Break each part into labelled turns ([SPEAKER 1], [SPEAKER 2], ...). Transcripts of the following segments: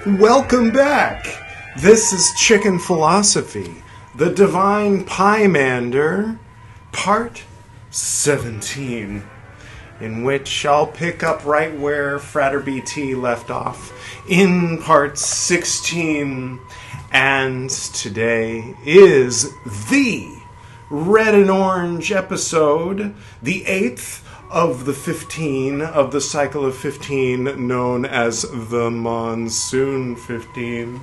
[SPEAKER 1] Welcome back! This is Chicken Philosophy, the Divine Pymander, part 17, in which I'll pick up right where Frater BT left off in part 16, and today is the red and orange episode, the 8th of the 15 of the cycle of 15 known as the Monsoon 15.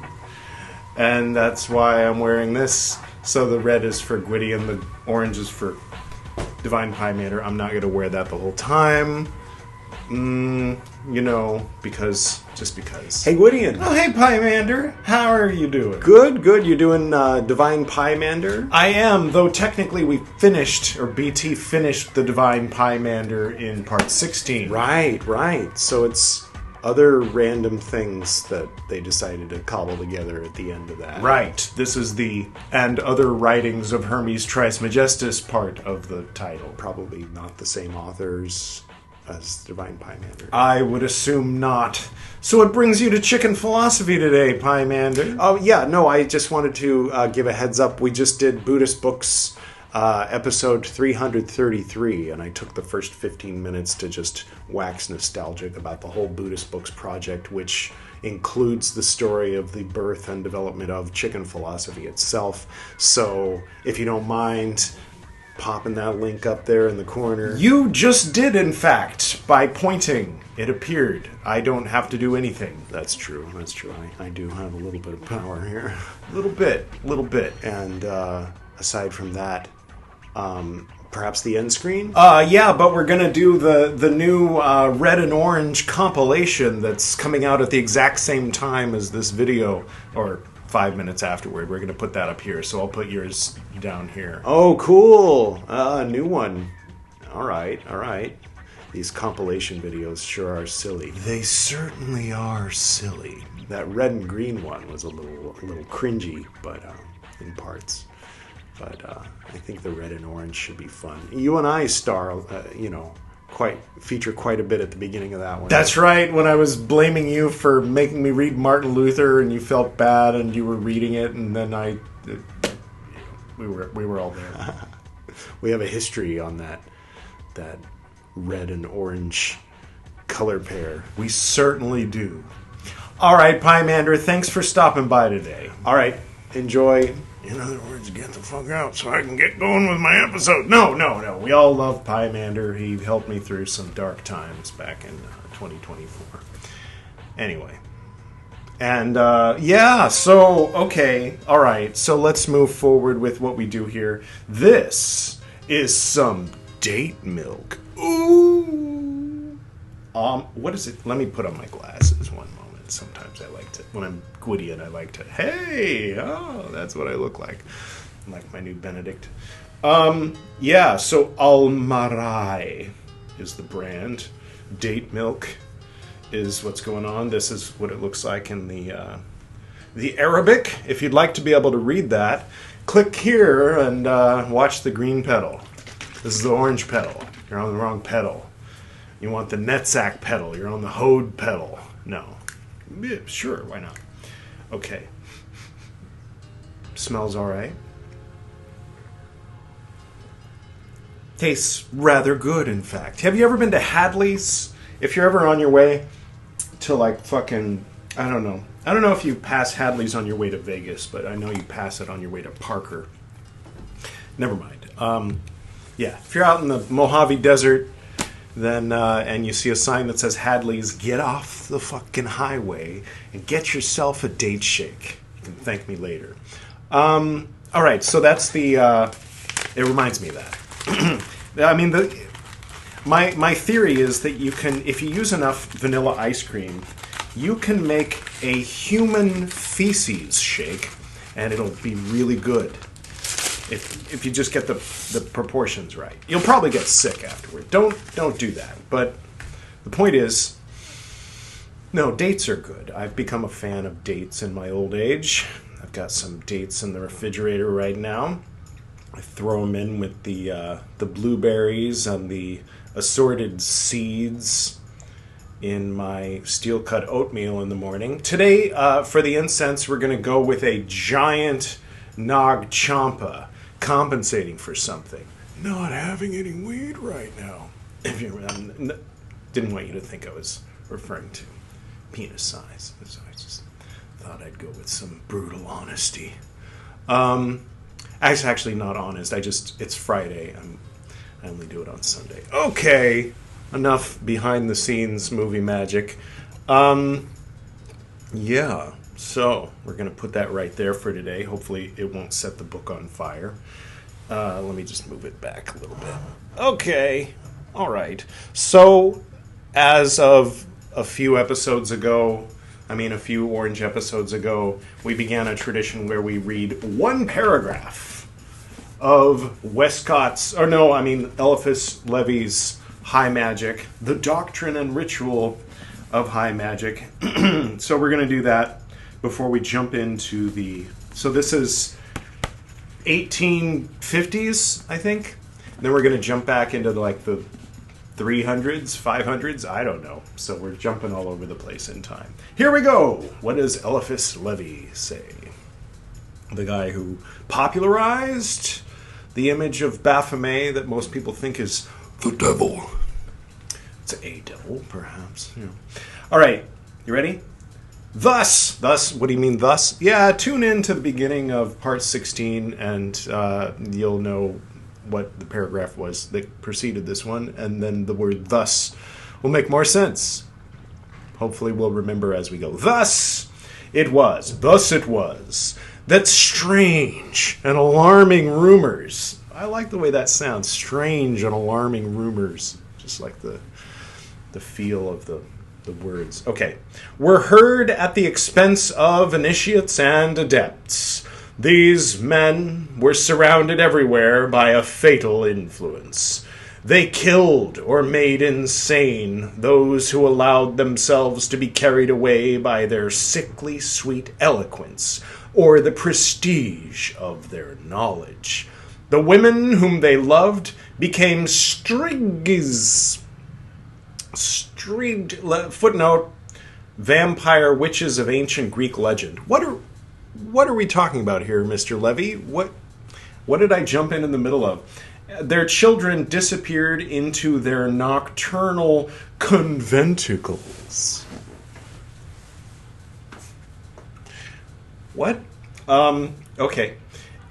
[SPEAKER 1] And that's why I'm wearing this. So the red is for Gwydion, the orange is for Divine Pymander. I'm not going to wear that the whole time. Just because.
[SPEAKER 2] Hey, Gwydion.
[SPEAKER 1] Oh, hey, Pymander. How are you doing?
[SPEAKER 2] Good. You're doing Divine Pymander?
[SPEAKER 1] I am, though technically we finished, or BT finished the Divine Pymander in part 16.
[SPEAKER 2] Right. So it's other random things that they decided to cobble together at the end of that.
[SPEAKER 1] Right. This is the and other writings of Hermes Trismegistus part of the title.
[SPEAKER 2] Probably not the same authors as Divine Pymander.
[SPEAKER 1] I would assume not. So it brings you to Chicken Philosophy today, Pymander.
[SPEAKER 2] Oh, yeah. No, I just wanted to give a heads up. We just did Buddhist Books episode 333, and I took the first 15 minutes to just wax nostalgic about the whole Buddhist Books project, which includes the story of the birth and development of Chicken Philosophy itself. So if you don't mind popping that link up there in the corner.
[SPEAKER 1] You just did, in fact, by pointing. It appeared. I don't have to do anything.
[SPEAKER 2] That's true. I do have a little bit of power here.
[SPEAKER 1] A little bit.
[SPEAKER 2] And aside from that, perhaps the end screen?
[SPEAKER 1] Yeah, but we're going to do the new red and orange compilation that's coming out at the exact same time as this video, or 5 minutes afterward. We're going to put that up here, so I'll put yours down here.
[SPEAKER 2] Oh, cool. A new one. All right. These compilation videos sure are silly.
[SPEAKER 1] They certainly are silly.
[SPEAKER 2] That red and green one was a little cringy, but in parts. But I think the red and orange should be fun. You and I feature quite a bit at the beginning of that one.
[SPEAKER 1] That's right, when I was blaming you for making me read Martin Luther and you felt bad and you were reading it, and then we were all there.
[SPEAKER 2] We have a history on that red and orange color pair.
[SPEAKER 1] We certainly do. All right, Pymander, thanks for stopping by today.
[SPEAKER 2] All right, enjoy.
[SPEAKER 1] In other words, get the fuck out so I can get going with my episode. No. We all love Pymander. He helped me through some dark times back in 2024. Anyway. And, okay. All right. So let's move forward with what we do here. This is some date milk. Ooh. What is it? Let me put on my glasses one moment. Sometimes I like to, when I'm Gwydion, I like to, that's what I look like. I'm like my new Benedict. So Almarai is the brand. Date milk is what's going on. This is what it looks like in the Arabic. If you'd like to be able to read that, click here and watch the green pedal. This is the orange pedal. You're on the wrong pedal. You want the Netzach pedal. You're on the Hode pedal. No. Yeah, sure, why not? Okay. Smells alright. Tastes rather good, in fact. Have you ever been to Hadley's? If you're ever on your way to I don't know if you pass Hadley's on your way to Vegas, but I know you pass it on your way to Parker. Never mind. If you're out in the Mojave Desert, then and you see a sign that says Hadley's, get off the fucking highway and get yourself a date shake. You can thank me later. All right, so that's the. It reminds me of that. I mean, my theory is that you can, if you use enough vanilla ice cream, you can make a human feces shake, and it'll be really good. If you just get the proportions right. You'll probably get sick afterward. Don't do that. But the point is, no, dates are good. I've become a fan of dates in my old age. I've got some dates in the refrigerator right now. I throw them in with the blueberries and the assorted seeds. in my steel-cut oatmeal in the morning. Today, for the incense, we're going to go with a giant Nag Champa, compensating for something. Not having any weed right now. If you didn't want you to think I was referring to penis size, so I just thought I'd go with some brutal honesty. It's actually not honest. It's Friday. I only do it on Sunday. Okay, enough behind the scenes movie magic. Yeah, so we're gonna put that right there for today. Hopefully, it won't set the book on fire. Let me just move it back a little bit. Okay. All right. So, as of a few orange episodes ago, we began a tradition where we read one paragraph of Eliphas Levy's High Magic, The Doctrine and Ritual of High Magic. So we're going to do that before we jump into so this is 1850s, I think. And then we're going to jump back into like the 300s, 500s, I don't know. So we're jumping all over the place in time. Here we go. What does Eliphas Levy say? The guy who popularized the image of Baphomet that most people think is the devil. It's a devil, perhaps. Yeah. All right, you ready? Thus, what do you mean thus? Yeah, tune in to the beginning of part 16 and you'll know what the paragraph was that preceded this one, and then the word thus will make more sense. Hopefully we'll remember as we go. Thus it was, that strange and alarming rumors. I like the way that sounds, strange and alarming rumors, just like the feel of the words. Okay. Were heard at the expense of initiates and adepts. These men were surrounded everywhere by a fatal influence. They killed or made insane those who allowed themselves to be carried away by their sickly sweet eloquence or the prestige of their knowledge. The women whom they loved became footnote, vampire witches of ancient Greek legend. What are we talking about here, Mr. Levy? What did I jump in the middle of? Their children disappeared into their nocturnal conventicles. What? Okay.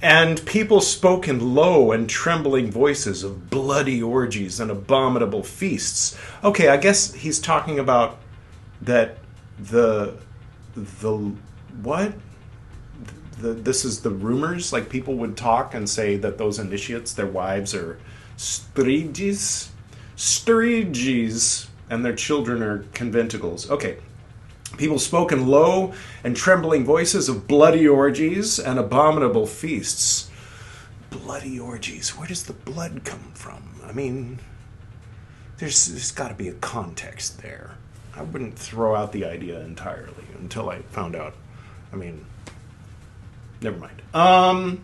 [SPEAKER 1] And people spoke in low and trembling voices of bloody orgies and abominable feasts. Okay, I guess he's talking about that this is the rumors, like people would talk and say that those initiates, their wives are striges, and their children are conventicles. Okay. People spoke in low and trembling voices of bloody orgies and abominable feasts. Bloody orgies. Where does the blood come from? I mean, there's got to be a context there. I wouldn't throw out the idea entirely until I found out. I mean, never mind.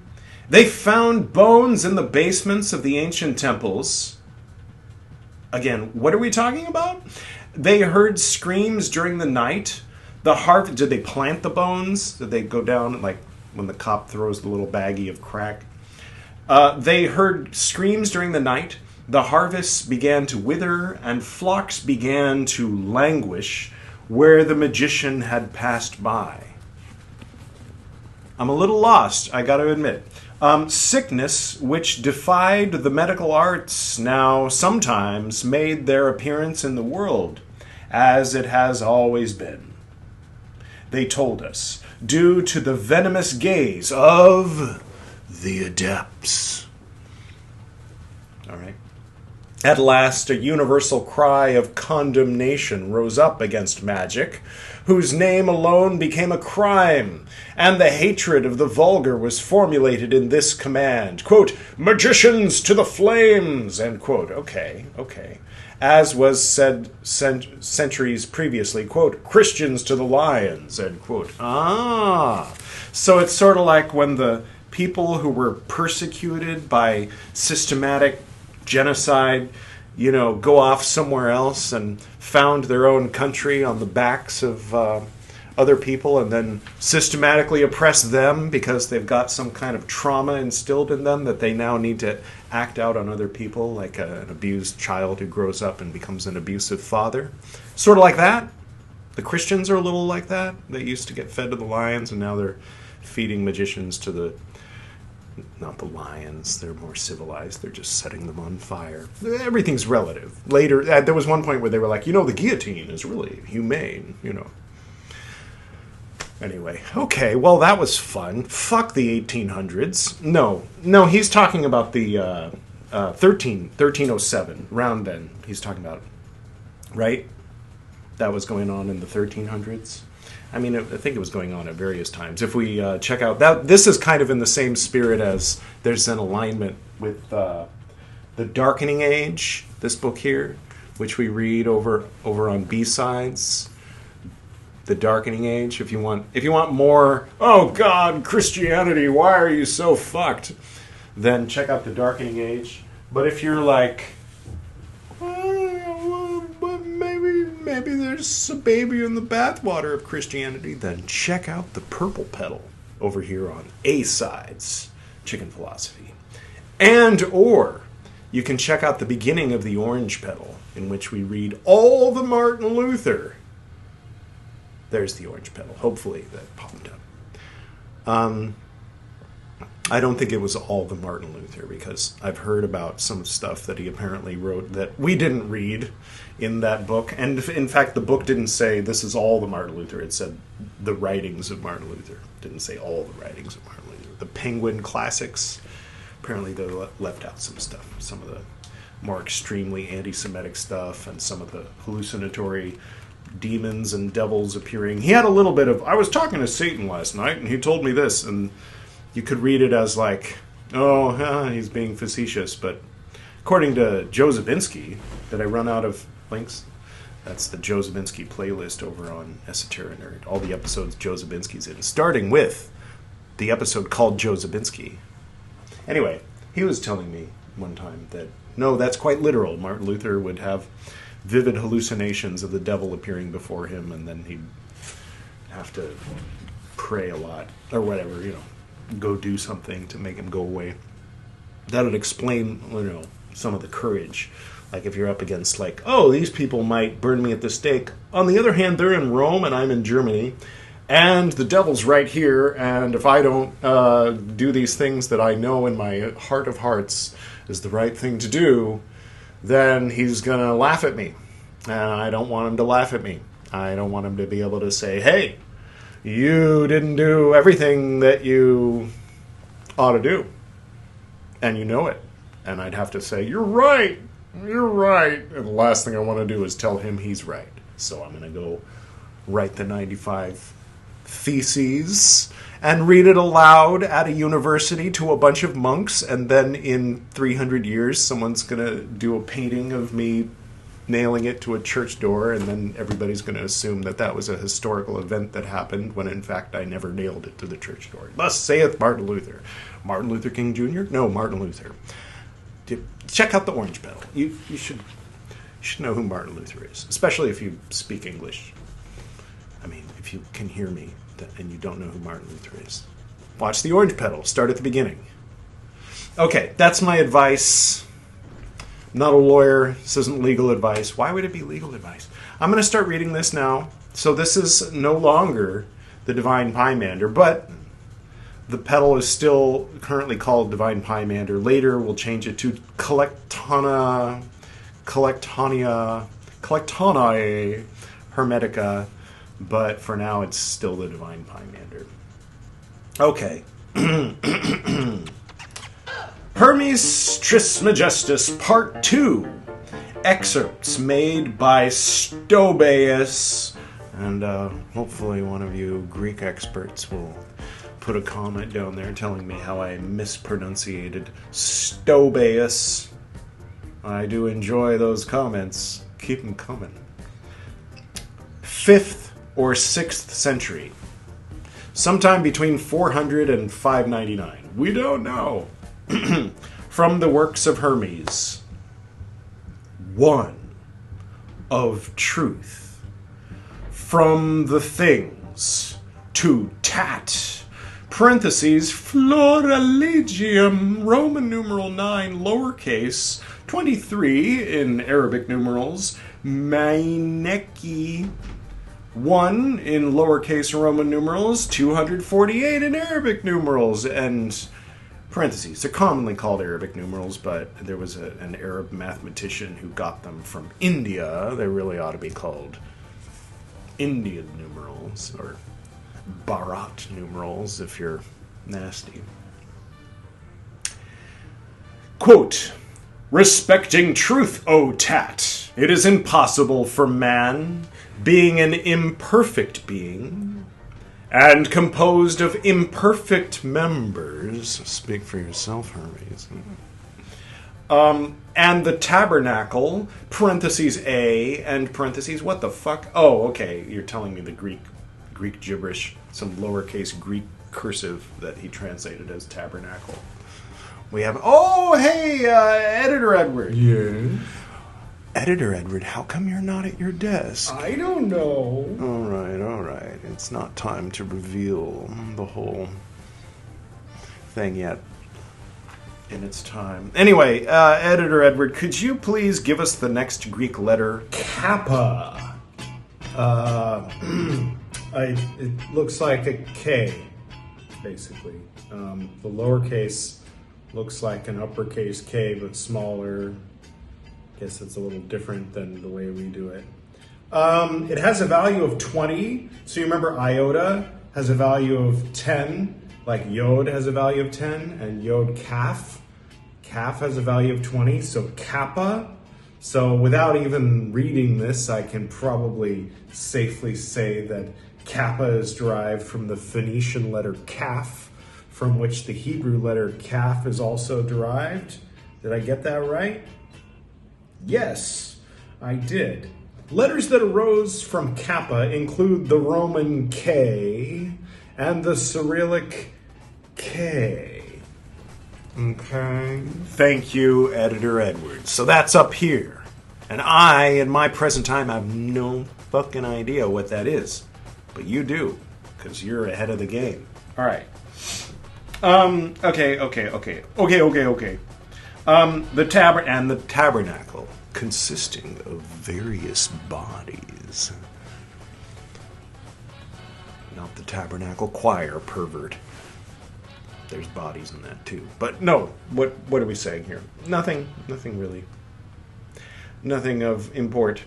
[SPEAKER 1] They found bones in the basements of the ancient temples. Again, what are we talking about? They heard screams during the night. Did they plant the bones? Did they go down like when the cop throws the little baggie of crack? They heard screams during the night. The harvests began to wither, and flocks began to languish where the magician had passed by. I'm a little lost, I gotta admit. Sickness, which defied the medical arts, now sometimes made their appearance in the world, as it has always been. They told us, due to the venomous gaze of the adepts. All right. At last, a universal cry of condemnation rose up against magic, whose name alone became a crime, and the hatred of the vulgar was formulated in this command, quote, magicians to the flames, end quote. Okay. As was said centuries previously, quote, Christians to the lions, end quote. So it's sort of like when the people who were persecuted by systematic genocide go off somewhere else and found their own country on the backs of other people and then systematically oppress them because they've got some kind of trauma instilled in them that they now need to act out on other people, like an abused child who grows up and becomes an abusive father. Sort of like that. The Christians are a little like that. They used to get fed to the lions, and now they're feeding magicians to not the lions. They're more civilized. They're just setting them on fire. Everything's relative. Later, there was one point where they were like, the guillotine is really humane, Anyway, okay, well, that was fun. Fuck the 1800s. No, he's talking about the 1307, round end, he's talking about, right? That was going on in the 1300s. I mean, I think it was going on at various times. If we check out that, this is kind of in the same spirit as there's an alignment with the Darkening Age, this book here, which we read over on B-Sides. The Darkening Age. If you want more, oh God, Christianity, why are you so fucked? Then check out the Darkening Age. But if you're like, maybe there's a baby in the bathwater of Christianity, then check out the Purple Petal over here on A-Sides, Chicken Philosophy. Or you can check out the beginning of the Orange Petal, in which we read all the Martin Luther. There's the Orange Petal. Hopefully that popped up. I don't think it was all the Martin Luther, because I've heard about some stuff that he apparently wrote that we didn't read in that book. And in fact, the book didn't say this is all the Martin Luther. It said the writings of Martin Luther. It didn't say all the writings of Martin Luther. The Penguin Classics, apparently they left out some stuff. Some of the more extremely anti-Semitic stuff and some of the hallucinatory demons and devils appearing. He had a little bit of, I was talking to Satan last night and he told me this, and you could read it as like, he's being facetious, but according to Joe Zabinski, did I run out of links? That's the Joe Zabinski playlist over on Esoteric Nerd. All the episodes Joe Zabinski's in, starting with the episode called Joe Zabinski. Anyway, he was telling me one time that, no, that's quite literal. Martin Luther would have vivid hallucinations of the devil appearing before him, and then he'd have to pray a lot, or whatever, go do something to make him go away. That would explain, some of the courage. Like if you're up against these people might burn me at the stake. On the other hand, they're in Rome and I'm in Germany, and the devil's right here, and if I don't do these things that I know in my heart of hearts is the right thing to do, then he's going to laugh at me. And I don't want him to laugh at me. I don't want him to be able to say, hey, you didn't do everything that you ought to do. And you know it. And I'd have to say, you're right. You're right. And the last thing I want to do is tell him he's right. So I'm going to go write the 95 Theses and read it aloud at a university to a bunch of monks, and then in 300 years someone's going to do a painting of me nailing it to a church door, and then everybody's going to assume that that was a historical event that happened when in fact I never nailed it to the church door. Thus saith Martin Luther. Martin Luther King Jr.? No, Martin Luther. Check out the Orange Petal. You should know who Martin Luther is, especially if you speak English. I mean, if you can hear me and you don't know who Martin Luther is, watch the Orange Petal. Start at the beginning. Okay, that's my advice. I'm not a lawyer. This isn't legal advice. Why would it be legal advice? I'm going to start reading this now. So this is no longer the Divine Pymander, but the petal is still currently called Divine Pymander. Later we'll change it to Collectonia Hermetica, but for now it's still the Divine Pymander. Okay. Hermes Trismegistus Part 2. Excerpts made by Stobaeus. And hopefully one of you Greek experts will put a comment down there telling me how I mispronunciated Stobaeus. I do enjoy those comments. Keep them coming. 5th or 6th century. Sometime between 400 and 599. We don't know. From the works of Hermes. one of truth. From the things to tat, parentheses, florilegium, Roman numeral 9, lowercase, 23 in Arabic numerals, Maineki, 1 in lowercase Roman numerals, 248 in Arabic numerals, and parentheses. They're commonly called Arabic numerals, but there was an Arab mathematician who got them from India. They really ought to be called Indian numerals, or Bharat numerals if you're nasty. Quote, respecting truth, O tat, it is impossible for man, being an imperfect being, and composed of imperfect members, speak for yourself, Hermes, and the tabernacle, parentheses A, and parentheses, what the fuck? Oh, okay, you're telling me the Greek gibberish, some lowercase Greek cursive that he translated as tabernacle. We have, oh, hey, Editor Edward.
[SPEAKER 2] Yeah.
[SPEAKER 1] Editor Edward, how come you're not at your desk?
[SPEAKER 2] I don't know.
[SPEAKER 1] All right. It's not time to reveal the whole thing yet. In its time. Anyway, Editor Edward, could you please give us the next Greek letter?
[SPEAKER 2] Kappa. It looks like a K, basically. The lowercase looks like an uppercase K, but smaller. Guess it's a little different than the way we do it. It has a value of 20. So you remember iota has a value of 10, like yod has a value of 10, and yod kaf. Kaf has a value of 20, so kappa. So without even reading this, I can probably safely say that kappa is derived from the Phoenician letter kaf, from which the Hebrew letter kaf is also derived. Did I get that right? Yes, I did. Letters that arose from kappa include the Roman K and the Cyrillic K. Okay.
[SPEAKER 1] Thank you, Editor Edward. So that's up here. And I, in my present time, have no fucking idea what that is. But you do, because you're ahead of the game. All right. Okay. The tabernacle, consisting of various bodies. Not the tabernacle choir, pervert. There's bodies in that too. But no, what are we saying here? Nothing really. Nothing of import.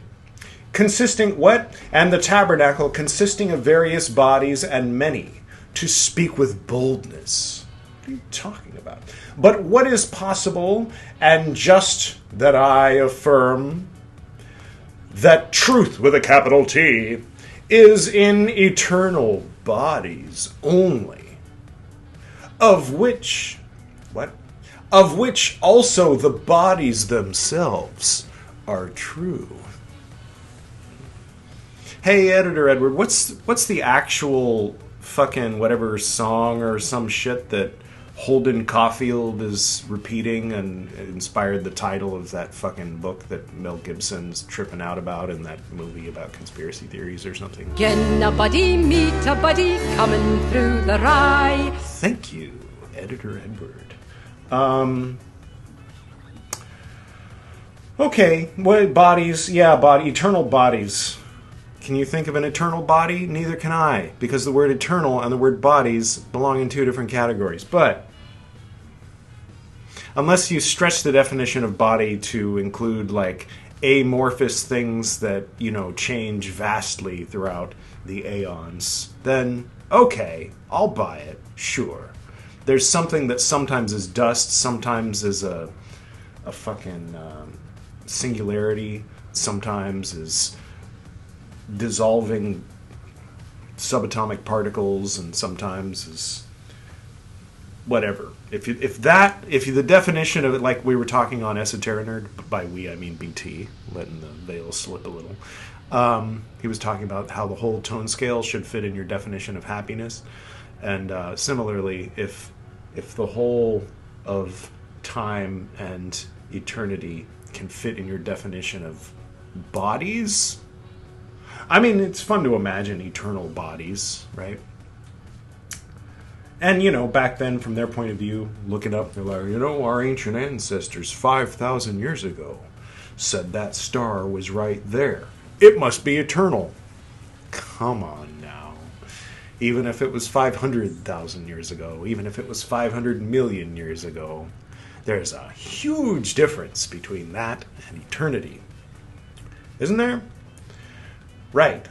[SPEAKER 1] Consisting, what? And the tabernacle consisting of various bodies and many, to speak with boldness. What are you talking about? But what is possible and just that I affirm that truth with a capital T is in eternal bodies only. Of which also the bodies themselves are true. Hey, Editor Edward, what's the actual fucking whatever song or some shit that Holden Caulfield is repeating and inspired the title of that fucking book that Mel Gibson's tripping out about in that movie about conspiracy theories or something?
[SPEAKER 3] Can a buddy meet a buddy coming through the rye?
[SPEAKER 1] Thank you, Editor Edward. Okay, what bodies? Yeah, eternal bodies. Can you think of an eternal body? Neither can I, because the word eternal and the word bodies belong in two different categories. But unless you stretch the definition of body to include like amorphous things that, change vastly throughout the aeons, then okay, I'll buy it, sure. There's something that sometimes is dust, sometimes is a fucking singularity, sometimes is dissolving subatomic particles, and sometimes is whatever. If the definition of it, like we were talking on Esoteric Nerd, by we I mean BT, letting the veil slip a little. He was talking about how the whole tone scale should fit in your definition of happiness, and similarly, if the whole of time and eternity can fit in your definition of bodies. I mean, it's fun to imagine eternal bodies, right? And, you know, back then, from their point of view, look it up, they're like, you know, our ancient ancestors 5,000 years ago said that star was right there. It must be eternal. Come on now. Even if it was 500,000 years ago, even if it was 500 million years ago, there's a huge difference between that and eternity. Isn't there? Right.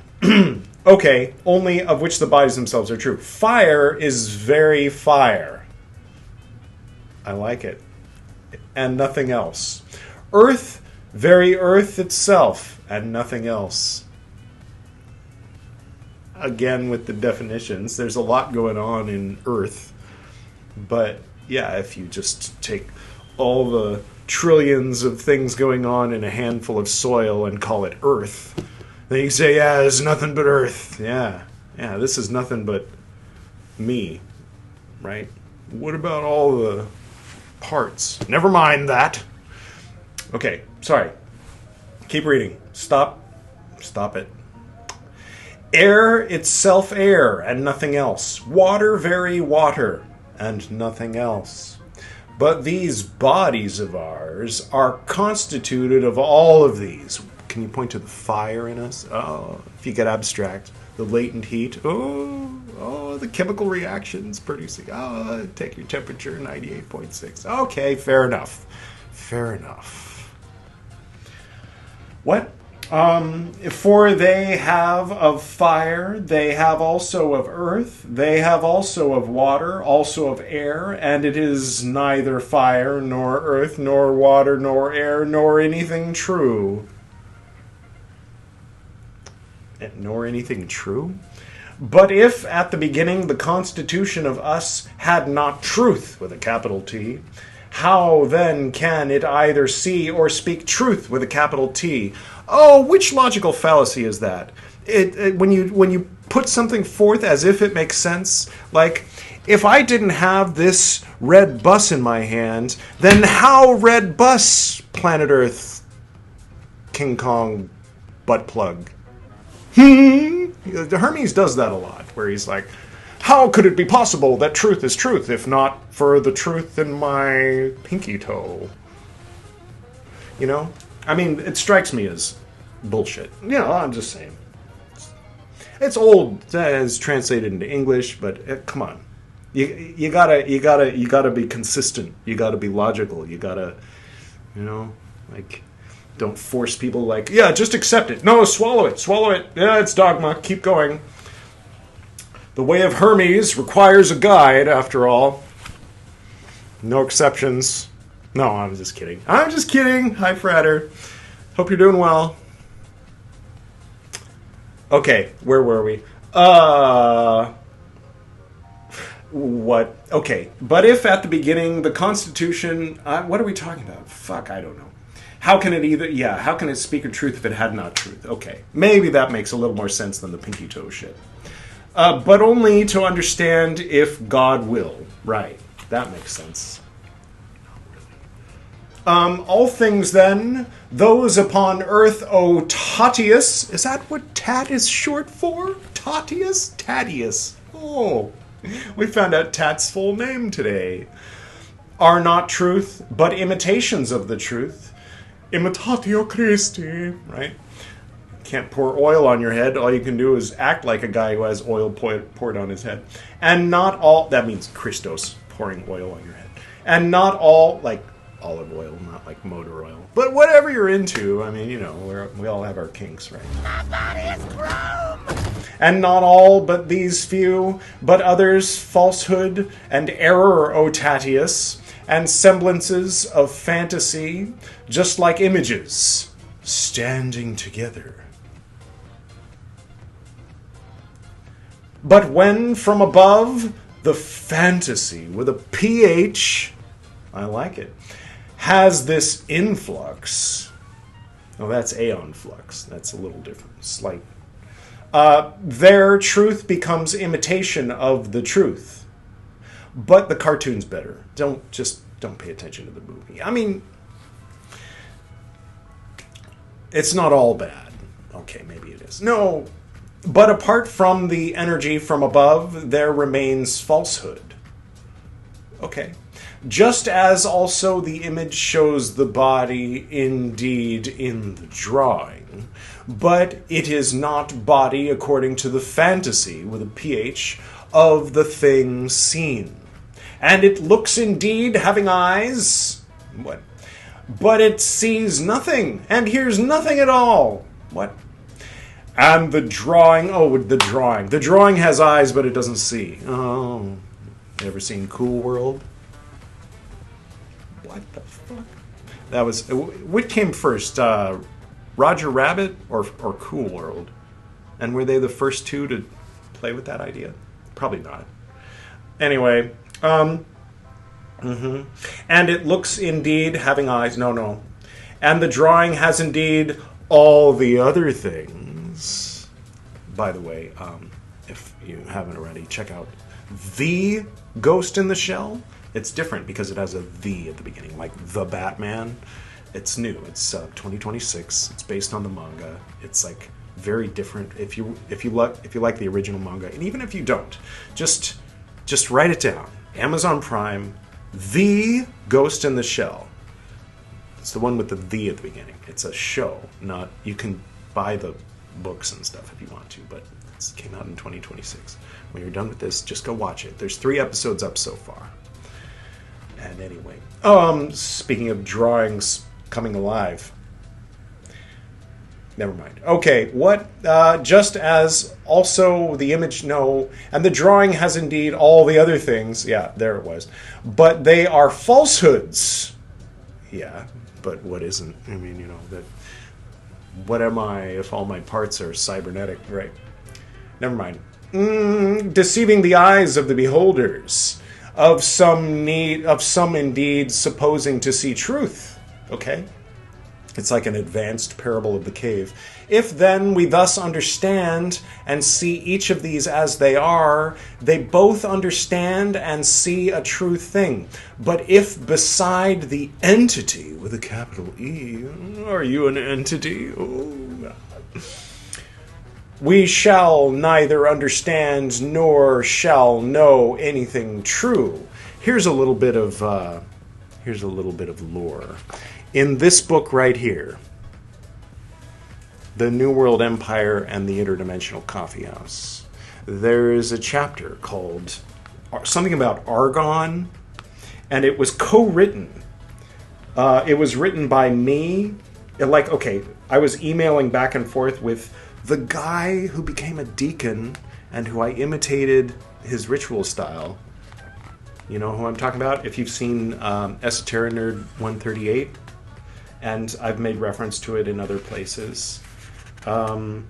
[SPEAKER 1] Okay, only of which the bodies themselves are true. Fire is very fire. I like it. And nothing else. Earth, very earth itself, and nothing else. Again, with the definitions, there's a lot going on in earth. But, yeah, if you just take all the trillions of things going on in a handful of soil and call it earth, then you say, yeah, it's nothing but earth. Yeah, this is nothing but me, right? What about all the parts? Never mind that. Okay, sorry. Keep reading. Stop it. Air itself air, and nothing else. Water very water, and nothing else. But these bodies of ours are constituted of all of these. Can you point to the fire in us? Oh, if you get abstract. The latent heat. Oh, the chemical reactions producing. Oh, take your temperature, 98.6. Okay, fair enough. What? For they have of fire, they have also of earth, they have also of water, also of air, and it is neither fire, nor earth, nor water, nor air, nor anything true. Nor anything true? But if at the beginning the constitution of us had not truth, with a capital T, how then can it either see or speak truth, with a capital T? Oh, which logical fallacy is that? When you put something forth as if it makes sense, like, if I didn't have this red bus in my hand, then how red bus, planet Earth, King Kong, butt plug? Hermes does that a lot, where he's like, how could it be possible that truth is truth, if not for the truth in my pinky toe? You know? I mean, it strikes me as bullshit. You know, I'm just saying. It's old as translated into English, but come on. You gotta be consistent. You gotta be logical. You gotta, you know, like, don't force people like, yeah, just accept it. No, swallow it. Yeah, it's dogma. Keep going. The way of Hermes requires a guide, after all. No exceptions. No, I'm just kidding. Hi, Frater. Hope you're doing well. Okay, where were we? What? Okay, but if at the beginning the Constitution... what are we talking about? Fuck, I don't know. How can it speak of truth if it had not truth? Okay, maybe that makes a little more sense than the pinky toe shit. But only to understand if God will. Right, that makes sense. All things then, those upon earth, O Tatius. Is that what tat is short for? Tatius? Tatius. Oh, we found out Tat's full name today. Are not truth, but imitations of the truth. Imitatio Christi, right? Can't pour oil on your head. All you can do is act like a guy who has oil poured on his head. And not all... That means Christos, pouring oil on your head. And not all... Like olive oil, not like motor oil. But whatever you're into, I mean, you know, we all have our kinks, right? My body is chrome! And not all but these few, but others falsehood and error, O Tatius, and semblances of fantasy, just like images, standing together. But when from above, the fantasy, with a PH, I like it, has this influx. Oh, that's aeon flux. That's a little different. Slight. Their truth becomes imitation of the truth. But the cartoon's better. Don't pay attention to the movie. I mean, It's not all bad. Okay, maybe it is. No, but apart from the energy from above, there remains falsehood. Okay. Just as also the image shows the body indeed in the drawing, but it is not body according to the fantasy, with a PH, of the thing seen. And it looks indeed having eyes. What? But it sees nothing, and hears nothing at all. What? And the drawing, the drawing has eyes, but it doesn't see. Oh, ever seen Cool World? What the fuck? That was, what came first, Roger Rabbit or Cool World? And were they the first two to play with that idea? Probably not. Anyway, and it looks indeed having eyes. No. And the drawing has indeed all the other things. By the way, if you haven't already, check out The Ghost in the Shell. It's different because it has a "the" at the beginning, like The Batman. It's new. It's 2026. It's based on the manga. It's like very different. If you like the original manga, and even if you don't, just write it down. Amazon Prime, The Ghost in the Shell. It's the one with the at the beginning. It's a show, not, you can buy the books and stuff if you want to, but it came out in 2026. When you're done with this, just go watch it. There's 3 episodes up so far. And anyway, speaking of drawings coming alive, never mind. Okay, what? Just as also the image, no, and the drawing has indeed all the other things. Yeah, there it was. But they are falsehoods. Yeah, but what isn't? I mean, that. What am I if all my parts are cybernetic? Right. Never mind. Deceiving the eyes of the beholders. Of some indeed supposing to see truth. Okay? It's like an advanced parable of the cave. If then we thus understand and see each of these as they are, they both understand and see a true thing. But if beside the entity with a capital E, are you an entity? Oh, God. We shall neither understand nor shall know anything true. Here's a little bit of lore. In this book right here, The New World Empire and the Interdimensional Coffee House, there is a chapter called something about argon, and it was co-written. It was written by me. I was emailing back and forth with the guy who became a deacon and who I imitated his ritual style. You know who I'm talking about? If you've seen Esoteric Nerd 138, and I've made reference to it in other places. I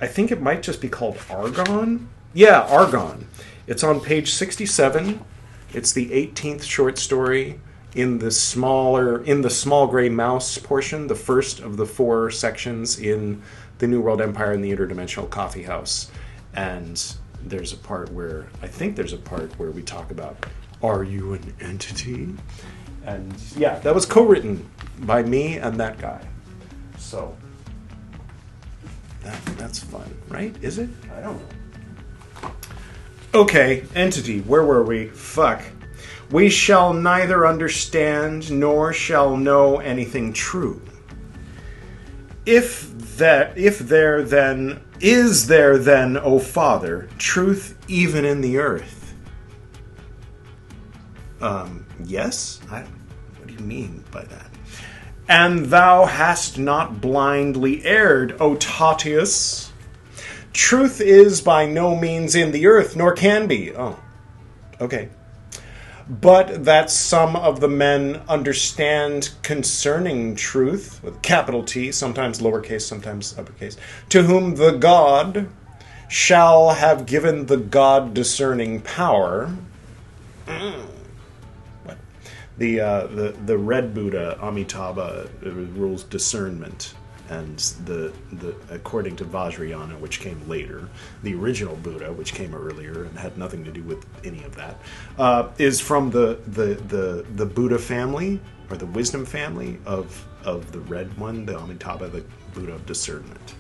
[SPEAKER 1] think it might just be called Argon. Yeah, Argon. It's on page 67. It's the 18th short story in the small gray mouse portion, the first of the 4 sections in The New World Empire and the Interdimensional Coffee House. And there's a part where we talk about, are you an entity? And yeah, that was co-written by me and that guy. So that's fun, right? Is it? I don't know. Okay, entity. Where were we? Fuck. We shall neither understand nor shall know anything true. Is there then, O Father, truth even in the earth? Yes? What do you mean by that? And thou hast not blindly erred, O Tatius. Truth is by no means in the earth, nor can be. Oh, okay. But that some of the men understand concerning truth, with capital T, sometimes lowercase, sometimes uppercase, to whom the God shall have given the God-discerning power. What? The red Buddha, Amitabha, rules discernment.
[SPEAKER 2] and the according to Vajrayana, which came later, the original Buddha, which came earlier and had nothing to do with any of that, is from the Buddha family, or the wisdom family of the red one, the Amitabha, the Buddha of discernment,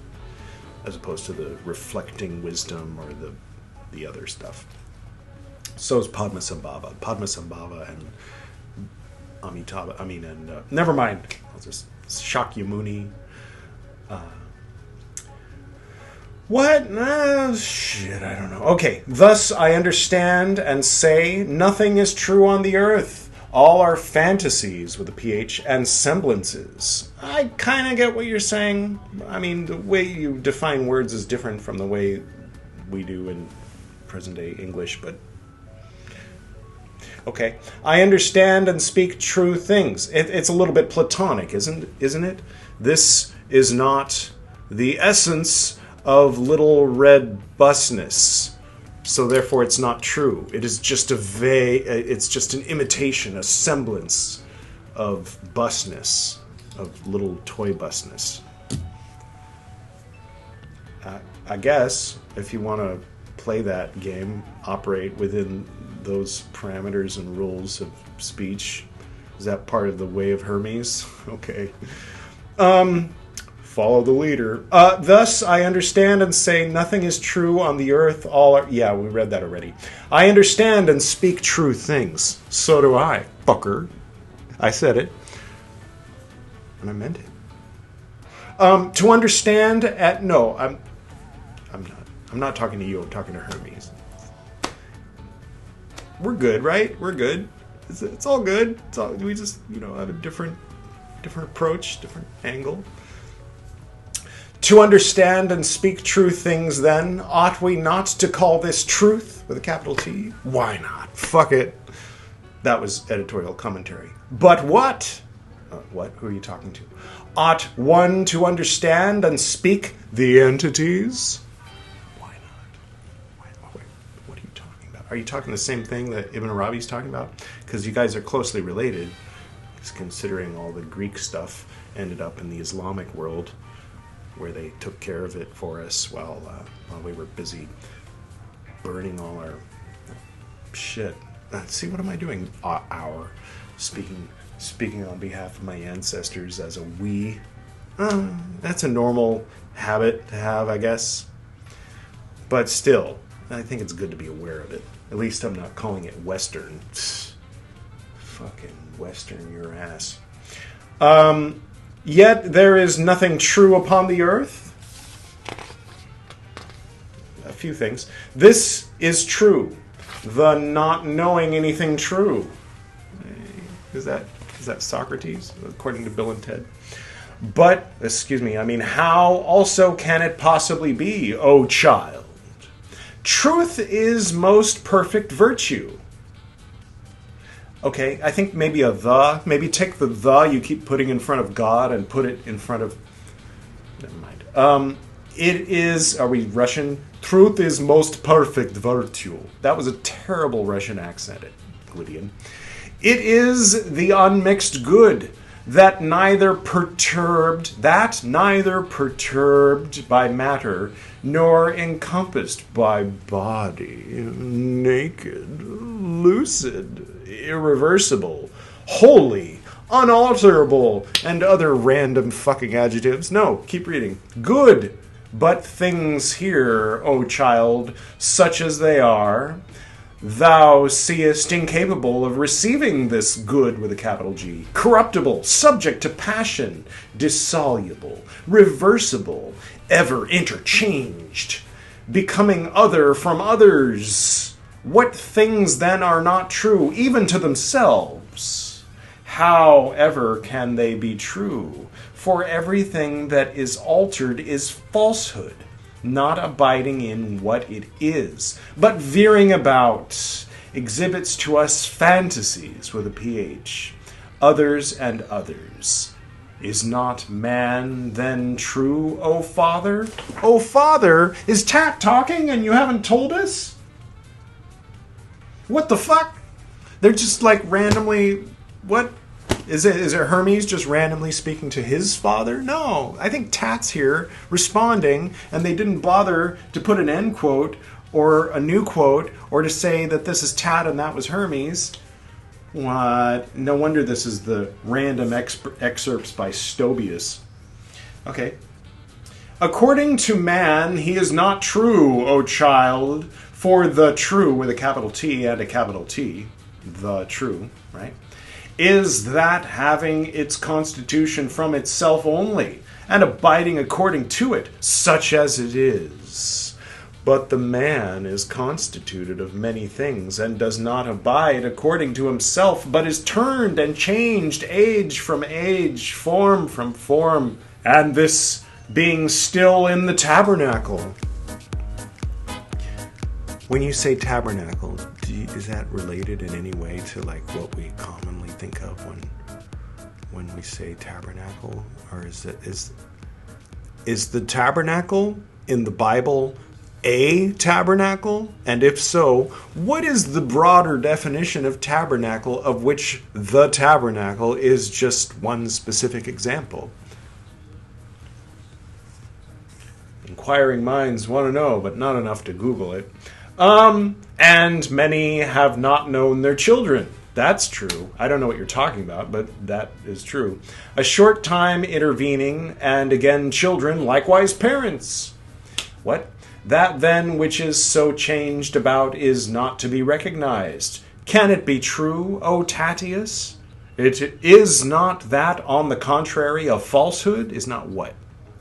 [SPEAKER 2] as opposed to the reflecting wisdom or the other stuff. So is Padmasambhava. Padmasambhava and Amitabha, never mind. I'll just Shakyamuni. What? Shit, I don't know. Okay, thus I understand and say nothing is true on the earth. All are fantasies with a PH and semblances. I kind of get what you're saying. I mean, the way you define words is different from the way we do in present-day English, but okay. I understand and speak true things. It's a little bit Platonic, isn't it? This is not the essence of little red busness, so therefore it's not true. It is just it's just an imitation, a semblance of busness, of little toy busness. I guess if you want to play that game, operate within those parameters and rules of speech. Is that part of the way of Hermes? Okay. Follow the leader. Thus, I understand and say nothing is true on the earth. All are... Yeah, we read that already. I understand and speak true things. So do I, fucker. I said it. And I meant it. To understand... No, I'm not talking to you. I'm talking to Hermes. We're good, right? We're good. It's all good. We just, have a different approach, different angle. To understand and speak true things, then, ought we not to call this truth with a capital T? Why not? Fuck it. That was editorial commentary. But what? What? Who are you talking to? Ought one to understand and speak the entities? Why not? Wait, what are you talking about? Are you talking the same thing that Ibn Arabi is talking about? Because you guys are closely related, considering all the Greek stuff ended up in the Islamic world, where they took care of it for us while we were busy burning all our shit. See, what am I doing? Speaking on behalf of my ancestors as a we. That's a normal habit to have, I guess. But still, I think it's good to be aware of it. At least I'm not calling it Western. Fucking Western your ass. Yet there is nothing true upon the earth. A few things. This is true. The not knowing anything true. Is that Socrates, according to Bill and Ted? But, how also can it possibly be, O child? Truth is most perfect virtue. Okay, I think maybe maybe take the you keep putting in front of God and put it in front of... Never mind. It is, are we Russian? Truth is most perfect virtue. That was a terrible Russian accent, Gwydion. It is the unmixed good that neither perturbed by matter, nor encompassed by body, naked, lucid, irreversible, holy, unalterable, and other random fucking adjectives. No, keep reading. Good, but things here, O child, such as they are, thou seest incapable of receiving this good with a capital G, corruptible, subject to passion, dissoluble, reversible, ever interchanged, becoming other from others. What things then are not true, even to themselves? However can they be true? For everything that is altered is falsehood, not abiding in what it is, but veering about, exhibits to us fantasies with a PH, others and others. Is not man then true, O Father? O Father, is Tat talking and you haven't told us? What the fuck? They're just like randomly... What?
[SPEAKER 1] Is it Hermes just randomly speaking to his father? No. I think Tat's here responding, and they didn't bother to put an end quote or a new quote or to say that this is Tat and that was Hermes. What? No wonder this is the random excerpts by Stobius. Okay. According to man, he is not true, O child, for the true, with a capital T and a capital T, the true, right, is that having its constitution from itself only, and abiding according to it, such as it is. But the man is constituted of many things, and does not abide according to himself, but is turned and changed age from age, form from form, and this being still in the tabernacle. When you say tabernacle, is that related in any way to like what we commonly think of when we say tabernacle? Or is the tabernacle in the Bible a tabernacle? And if so, what is the broader definition of tabernacle, of which the tabernacle is just one specific example? Inquiring minds want to know, but not enough to Google it. And many have not known their children. That's true. I don't know what you're talking about, but that is true. A short time intervening, and again children, likewise parents. What? That then which is so changed about is not to be recognized. Can it be true, O Tatius? It is not that, on the contrary, a falsehood? Is not what?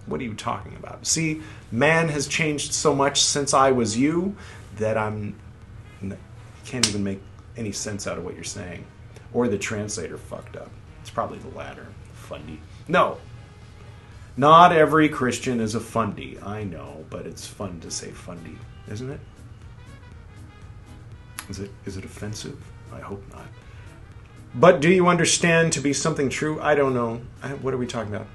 [SPEAKER 1] What are you talking about? See, man has changed so much since I was you that can't even make any sense out of what you're saying. Or the translator fucked up. It's probably the latter. Fundy. No. Not every Christian is a fundy. I know, but it's fun to say fundy, isn't it? Is it offensive? I hope not. But do you understand to be something true? I don't know. What are we talking about?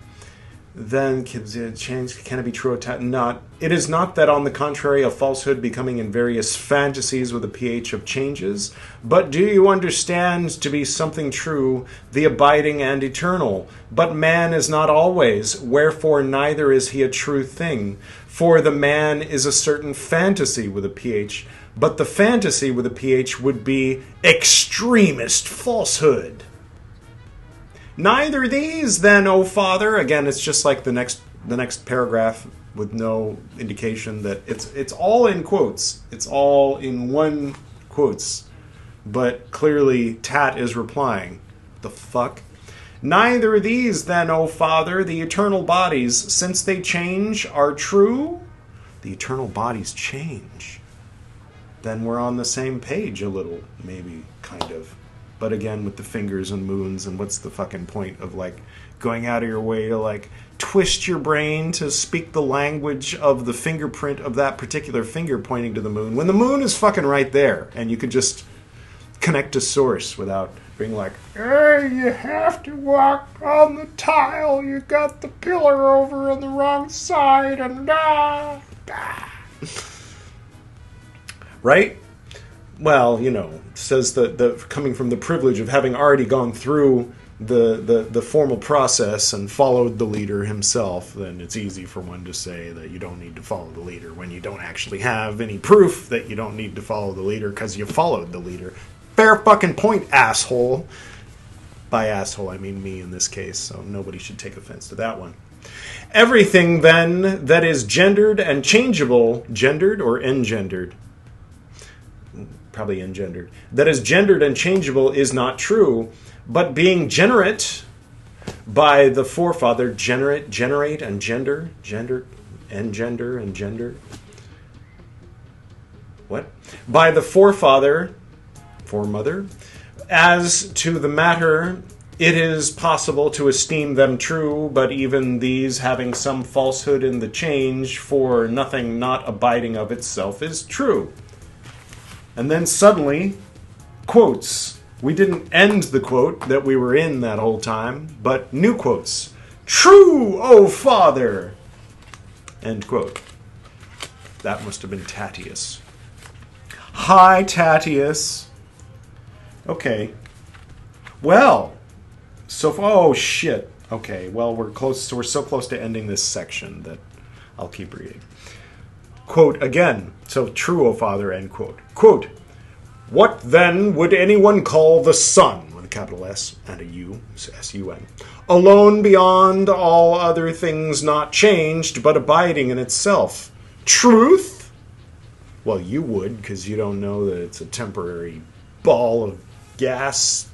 [SPEAKER 1] Then can it be true? Not. It is not that, on the contrary, a falsehood becoming in various fantasies with a pH of changes. But do you understand to be something true, the abiding and eternal? But man is not always, wherefore neither is he a true thing. For the man is a certain fantasy with a pH, but the fantasy with a pH would be extremist falsehood. Neither these, then, O Father. Again, it's just like the next paragraph with no indication that it's all in quotes. It's all in one quotes. But clearly Tat is replying. The fuck? Neither these, then, O Father, the eternal bodies, since they change, are true. The eternal bodies change. Then we're on the same page a little, maybe, kind of. But again, with the fingers and moons, and what's the fucking point of like going out of your way to like twist your brain to speak the language of the fingerprint of that particular finger pointing to the moon, when the moon is fucking right there, and you could just connect to source without being like, hey, you have to walk on the tile, you got the pillar over on the wrong side, and right? Well, you know, says the coming from the privilege of having already gone through the formal process and followed the leader himself, then it's easy for one to say that you don't need to follow the leader when you don't actually have any proof that you don't need to follow the leader because you followed the leader. Fair fucking point, asshole. By asshole, I mean me in this case, so nobody should take offense to that one. Everything, then, that is gendered and changeable, gendered or engendered? Probably engendered. That is gendered and changeable is not true, but being generate by the forefather, generate and gender, engender and gender. What? By the foremother, as to the matter, it is possible to esteem them true, but even these having some falsehood in the change, for nothing not abiding of itself is true. And then suddenly, quotes. We didn't end the quote that we were in that whole time, but new quotes. True, O Father! End quote. That must have been Tatius. Hi, Tatius. Okay. Well, oh shit. Okay, well we're close. So we're so close to ending this section that I'll keep reading. Quote again. So true, O Father. End quote. Quote. What then would anyone call the sun, with a capital S and a U, S-U-N, alone beyond all other things not changed, but abiding in itself? Truth? Well, you would, because you don't know that it's a temporary ball of gas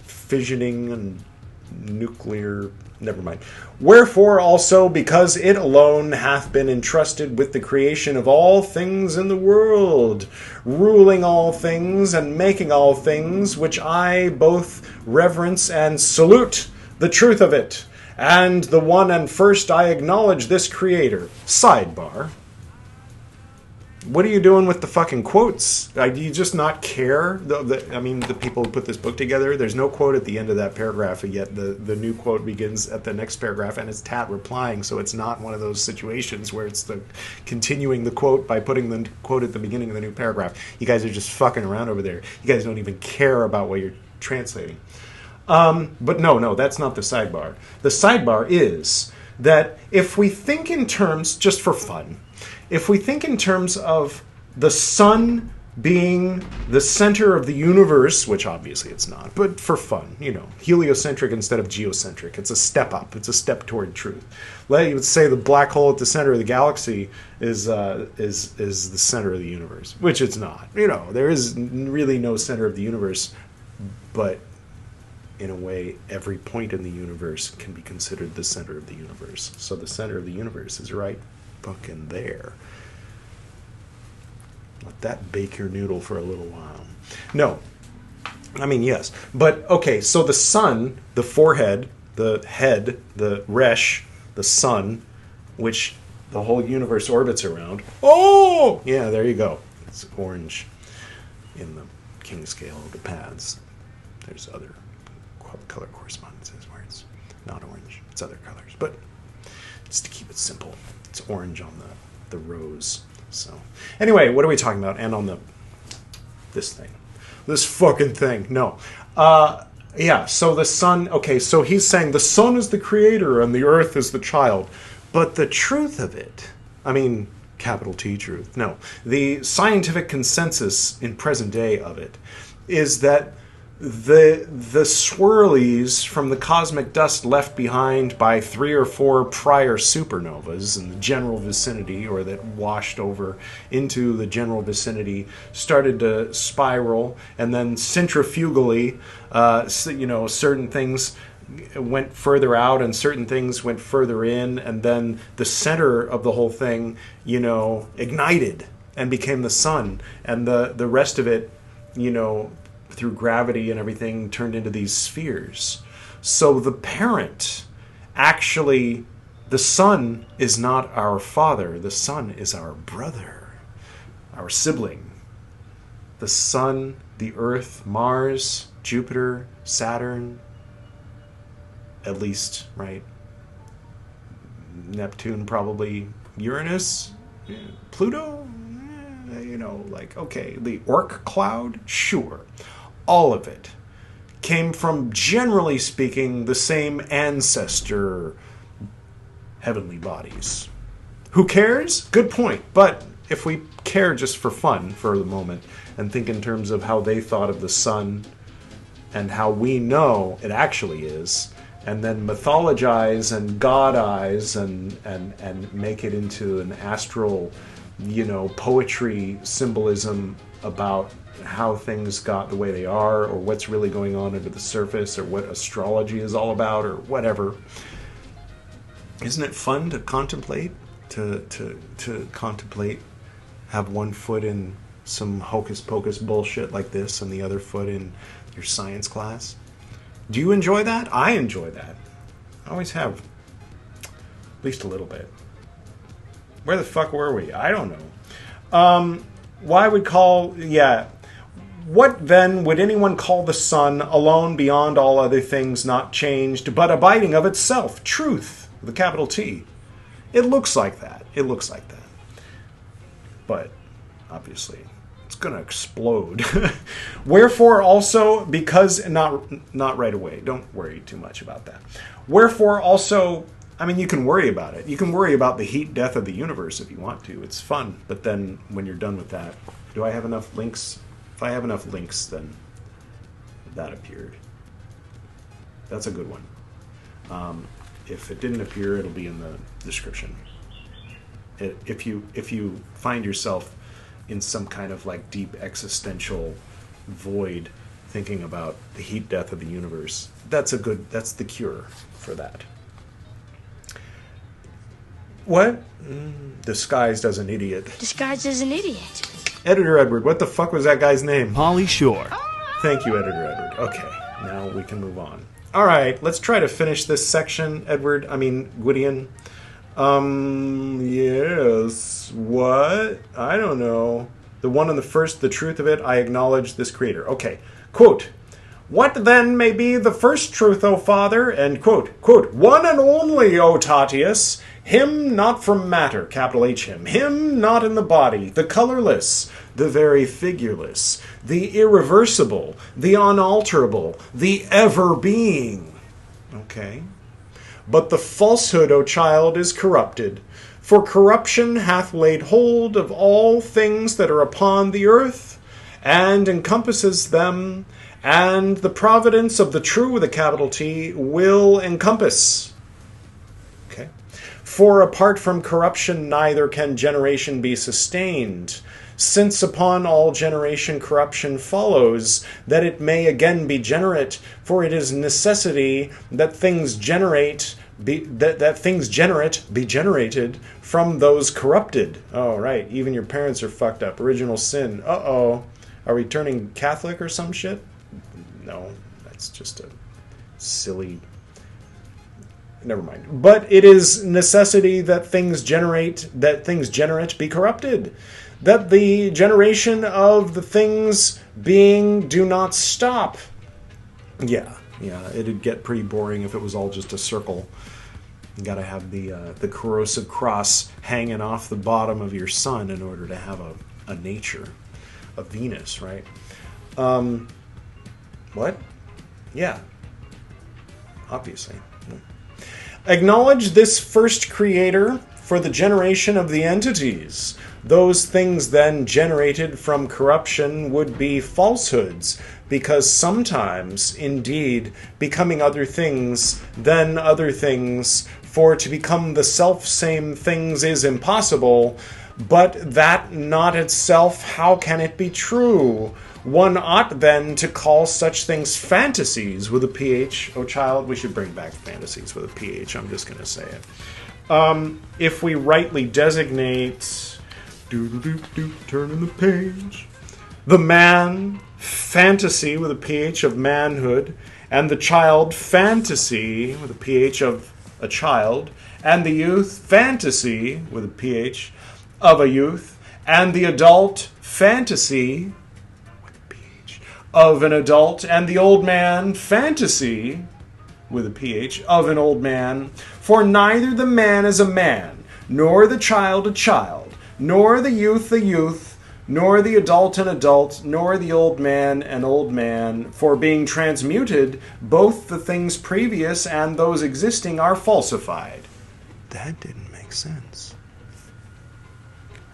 [SPEAKER 1] fissioning and nuclear... Never mind. Wherefore also, because it alone hath been entrusted with the creation of all things in the world, ruling all things and making all things, which I both reverence and salute the truth of it, and the one and first I acknowledge this creator. Sidebar. What are you doing with the fucking quotes? Do you just not care? The people who put this book together, there's no quote at the end of that paragraph, and yet the new quote begins at the next paragraph, and it's Tat replying, so it's not one of those situations where it's the continuing the quote by putting the quote at the beginning of the new paragraph. You guys are just fucking around over there. You guys don't even care about what you're translating. But no, that's not the sidebar. The sidebar is that if we think in terms, just for fun, if we think in terms of the sun being the center of the universe, which obviously it's not, but for fun, heliocentric instead of geocentric. It's a step up. It's a step toward truth. You would say the black hole at the center of the galaxy is the center of the universe, which it's not. There is really no center of the universe, but in a way, every point in the universe can be considered the center of the universe. So the center of the universe is right fucking there. Let that bake your noodle for a little while. No. Yes. But, okay, so the sun, the forehead, the head, the resh, the sun, which the whole universe orbits around. Oh! Yeah, there you go. It's orange in the king scale of the paths. There's other color correspondences where it's not orange. It's other colors. But just to keep it simple, it's orange on the rose. So anyway, what are we talking about? And on this fucking thing. No. So the sun, okay, so he's saying the sun is the creator and the earth is the child. But the truth of it, capital T truth, no. The scientific consensus in present day of it is that the swirlies from the cosmic dust left behind by 3 or 4 prior supernovas in the general vicinity, or that washed over into the general vicinity, started to spiral, and then centrifugally, certain things went further out and certain things went further in, and then the center of the whole thing, ignited and became the sun, and the rest of it, through gravity and everything, turned into these spheres. So the parent, actually, the sun is not our father. The sun is our brother, our sibling. The sun, the earth, Mars, Jupiter, Saturn, at least, right? Neptune, probably. Uranus, Pluto, okay, the Oort cloud, sure. All of it came from, generally speaking, the same ancestor heavenly bodies. Who cares? Good point. But if we care just for fun for the moment and think in terms of how they thought of the sun and how we know it actually is, and then mythologize and godize and make it into an astral, poetry symbolism about how things got the way they are, or what's really going on under the surface, or what astrology is all about, or whatever. Isn't it fun to contemplate? To contemplate, have one foot in some hocus pocus bullshit like this and the other foot in your science class? Do you enjoy that? I enjoy that. I always have. At least a little bit. Where the fuck were we? I don't know. What then would anyone call the sun, alone beyond all other things not changed, but abiding of itself? Truth, with a capital T. It looks like that. But, obviously, It's gonna explode. Wherefore also, because not right away. Don't worry too much about that. Wherefore also, I mean, you can worry about it. You can worry about the heat death of the universe if you want to. It's fun. But then when you're done with that, do I have enough links? If I have enough links, then that appeared. That's a good one. If it didn't appear, it'll be in the description. If you find yourself in some kind of like deep existential void thinking about the heat death of the universe, that's the cure for that. What? Disguised as an idiot.
[SPEAKER 4] Disguised as an idiot.
[SPEAKER 1] Editor Edward, what the fuck was that guy's name?
[SPEAKER 5] Polly Shore.
[SPEAKER 1] Thank you, Editor Edward. Okay, now we can move on. All right, let's try to finish this section, Gwydion. Yes. What? I don't know. The one on the first, the truth of it, I acknowledge this creator. Okay. Quote, what then may be the first truth, O Father? And quote, one and only, O Tatius, him not from matter, capital H him not in the body, the colorless, the very figureless, the irreversible, the unalterable, the ever-being. Okay. But the falsehood, O child, is corrupted, for corruption hath laid hold of all things that are upon the earth, and encompasses them, and the providence of the true with a capital T will encompass. Okay. For apart from corruption neither can generation be sustained, since upon all generation corruption follows, that it may again be generate, for it is necessity that things generate be generated from those corrupted. Oh, right. Even your parents are fucked up. Original sin. Uh-oh. Are we turning Catholic or some shit? No, that's just a silly... Never mind. But it is necessity that things generate be corrupted. That the generation of the things being do not stop. Yeah, it'd get pretty boring if it was all just a circle. You gotta have the corrosive cross hanging off the bottom of your sun in order to have a nature, a Venus, right? What? Yeah. Obviously. Acknowledge this first creator for the generation of the entities. Those things then generated from corruption would be falsehoods, because sometimes, indeed, becoming other things than other things, for to become the self-same things is impossible, but that not itself, how can it be true? One ought then to call such things fantasies with a PH. Oh, child, we should bring back fantasies with a PH. I'm just going to say it. If we rightly designate... turning the page. The man, fantasy with a PH of manhood, and the child, fantasy with a PH of a child, and the youth, fantasy with a PH of a youth, and the adult, fantasy with a PH of an adult, and the old man, fantasy with a PH of an old man. For neither the man is a man, nor the child a child, nor the youth a youth, nor the adult an adult, nor the old man an old man. For being transmuted, both the things previous and those existing are falsified. That didn't make sense.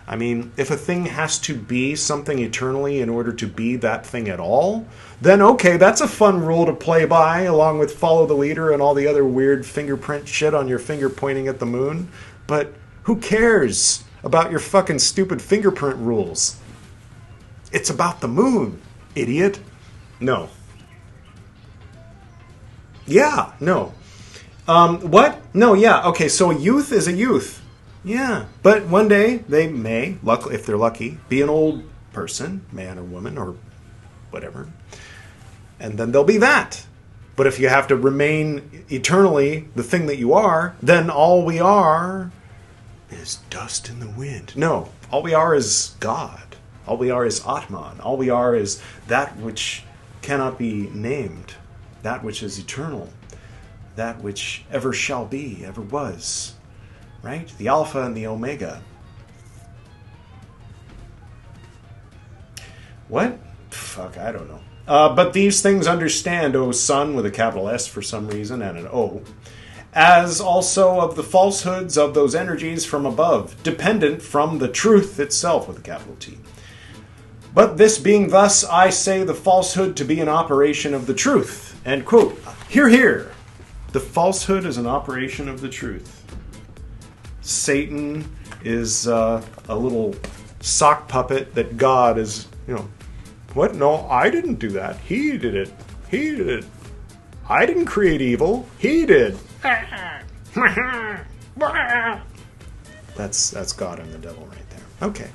[SPEAKER 1] I mean, if a thing has to be something eternally in order to be that thing at all, then okay, that's a fun rule to play by, along with follow the leader and all the other weird fingerprint shit on your finger pointing at the moon. But who cares about your fucking stupid fingerprint rules? It's about the moon, idiot. No. Yeah, no. What? No, yeah, okay, so a youth is a youth. Yeah, but one day they may, if they're lucky, be an old person, man or woman or whatever. And then they'll be that. But if you have to remain eternally the thing that you are, then all we are is dust in the wind. No, all we are is God. All we are is Atman. All we are is that which cannot be named, that which is eternal, that which ever shall be, ever was. Right? The Alpha and the Omega. What? Fuck, I don't know. But these things understand, O Son, with a capital S for some reason, and an O, as also of the falsehoods of those energies from above, dependent from the truth itself, with a capital T. But this being thus, I say the falsehood to be an operation of the truth. End quote. Hear, hear. The falsehood is an operation of the truth. Satan is a little sock puppet that God is, what? No, I didn't do that. He did it. He did it. I didn't create evil. He did. That's God and the devil right there. Okay.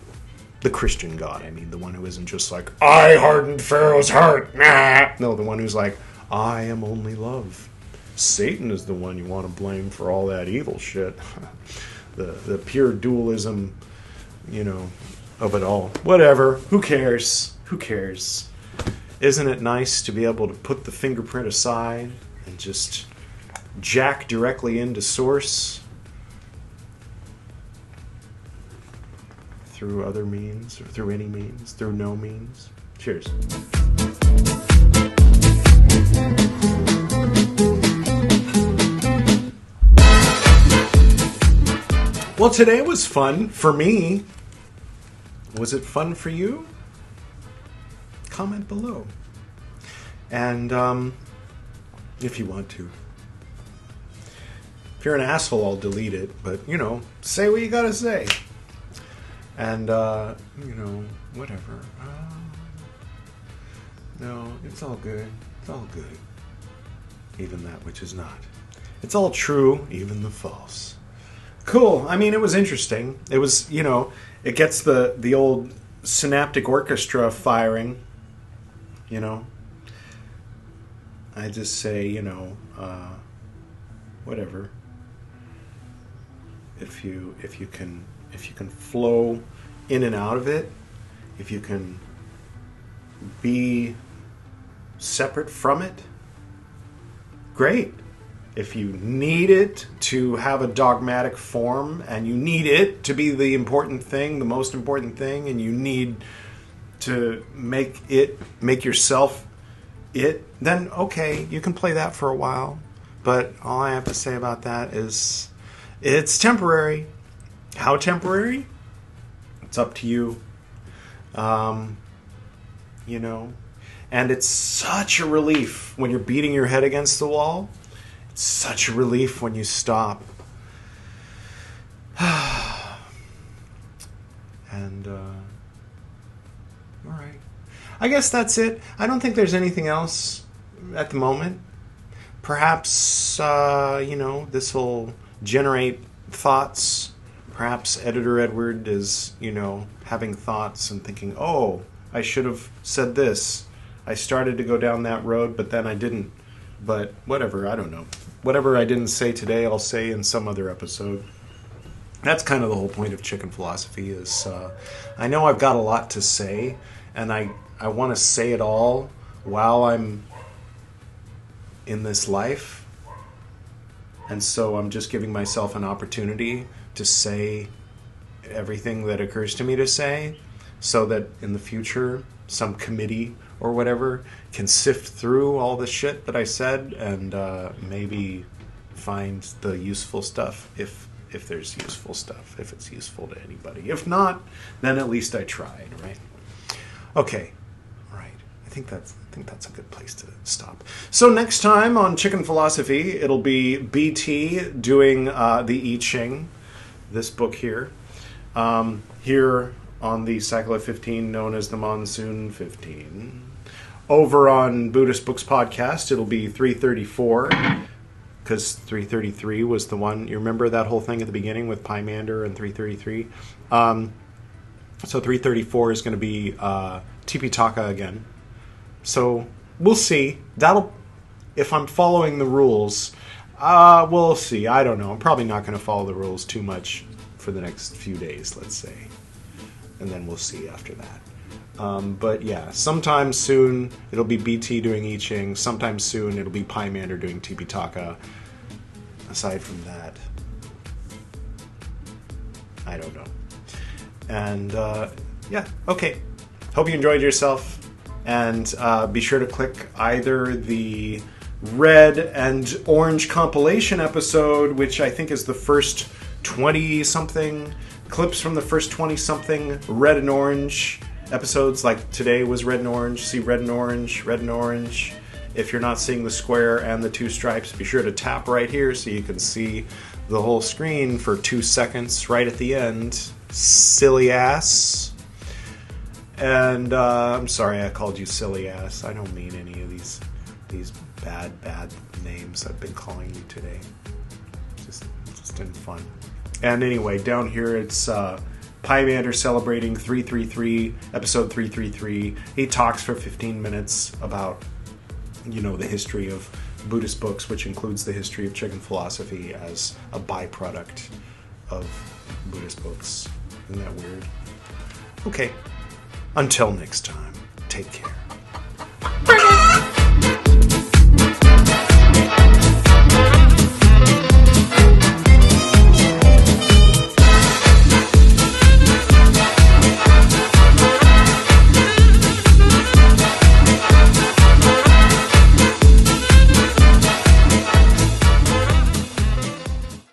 [SPEAKER 1] The Christian God, I mean. The one who isn't just like, I hardened Pharaoh's heart. No, the one who's like, I am only love. Satan is the one you want to blame for all that evil shit. The pure dualism, of it all. Whatever. Who cares? Who cares? Isn't it nice to be able to put the fingerprint aside and just jack directly into source through other means, or through any means, through no means? Cheers. Well, today was fun for me. Was it fun for you? Comment below. And if you want to. If you're an asshole, I'll delete it. But, say what you gotta say. And, whatever. No, it's all good. It's all good. Even that which is not. It's all true, even the false. Cool. I mean, it was interesting. It was, it gets the old synaptic orchestra firing, I just say, whatever. If you can flow in and out of it, if you can be separate from it, great. If you need it to have a dogmatic form, and you need it to be the important thing, the most important thing, and you need to make yourself it, then okay, you can play that for a while. But all I have to say about that is it's temporary. How temporary? It's up to you. And it's such a relief when you're beating your head against the wall. It's such a relief when you stop. And, all right. I guess that's it. I don't think there's anything else at the moment. Perhaps, this will generate thoughts. Perhaps Editor Edward is, having thoughts and thinking, oh, I should have said this. I started to go down that road, but then I didn't. But whatever, I don't know. Whatever I didn't say today, I'll say in some other episode. That's kind of the whole point of Chicken Philosophy is I know I've got a lot to say, and I want to say it all while I'm in this life. And so I'm just giving myself an opportunity to say everything that occurs to me to say, so that in the future, some committee or whatever can sift through all the shit that I said and maybe find the useful stuff if there's useful stuff, if it's useful to anybody. If not, then at least I tried, right? Okay. All right. I think that's a good place to stop. So next time on Chicken Philosophy, it'll be BT doing the I Ching, this book here. Here on the cycle of 15 known as the Monsoon 15. Over on Buddhist Books Podcast, it'll be 334, because 333 was the one. You remember that whole thing at the beginning with Pymander and 333? So 334 is going to be Tipitaka again. So we'll see. If I'm following the rules, we'll see. I don't know. I'm probably not going to follow the rules too much for the next few days, let's say. And then we'll see after that. But yeah, sometime soon it'll be BT doing I Ching. Sometime soon it'll be Pymander doing Tipitaka. Aside from that, I don't know. And yeah, okay. Hope you enjoyed yourself, and be sure to click either the red and orange compilation episode, which I think is the first 20-something clips from the first 20-something red and orange episodes. Like today was red and orange. See red and orange, red and orange. If you're not seeing the square and the two stripes, be sure to tap right here so you can see the whole screen for 2 seconds right at the end. Silly ass. And I'm sorry I called you silly ass. I don't mean any of these bad names I've been calling you today. Just in fun. And anyway, down here it's Pymander celebrating 333, episode 333. He talks for 15 minutes about, the history of Buddhist books, which includes the history of Ching philosophy as a byproduct of Buddhist books. Isn't that weird? Okay. Until next time, take care.